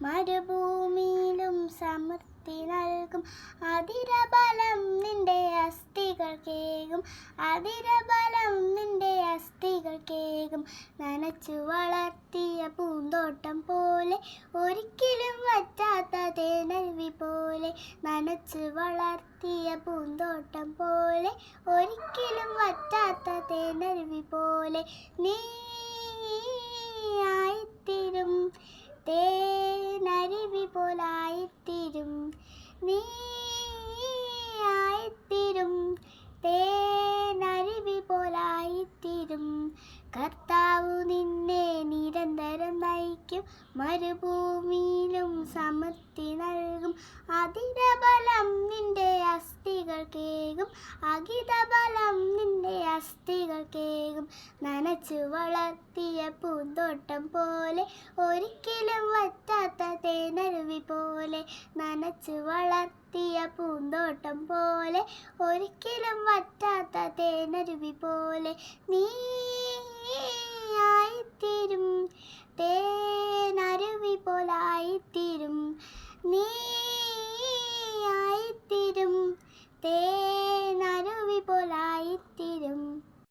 മരുഭൂമിയിലും സമൃദ്ധി നൽകും. അതിരബലം നിന്റെ അസ്ഥികൾക്കേകും, അതിരബലം നിന്റെ അസ്ഥികൾക്കേകും. നനച്ചു വളർത്തിയ പൂന്തോട്ടം പോലെ, ഒരിക്കലും വറ്റാത്ത തേനരുവി പോലെ. നനച്ചു വളർത്തിയ പൂന്തോട്ടം പോലെ, ഒരിക്കലും വറ്റാത്ത തേനരുവി പോലെ. നീ ആയിത്തീരും, തേനരുവി പോലായിത്തീരും. നീ ആയിത്തീരും, തേനരുവി പോലായിത്തീരും. കർത്താവ് നിന്നെ നിരന്തരം നയിക്കും, മരുഭൂമിയിലും സമൃദ്ധി നൽകും. അതിരബലം നിന്റെ അസ്ഥികൾക്കേകും, അകിതബലം നിന്റെ അസ്ഥികൾക്കേകും. നനച്ചു വളർത്തിയ പൂന്തോട്ടം പോലെ, ഒരിക്കലും വറ്റാത്ത തേനരുവി പോലെ. നനച്ചു വളർത്തിയ പൂന്തോട്ടം പോലെ, ഒരിക്കലും വറ്റാത്ത തേനരുവി പോലെ. നീ ആയിത്തീരും, തേനരുവി പോലായിത്തീരും.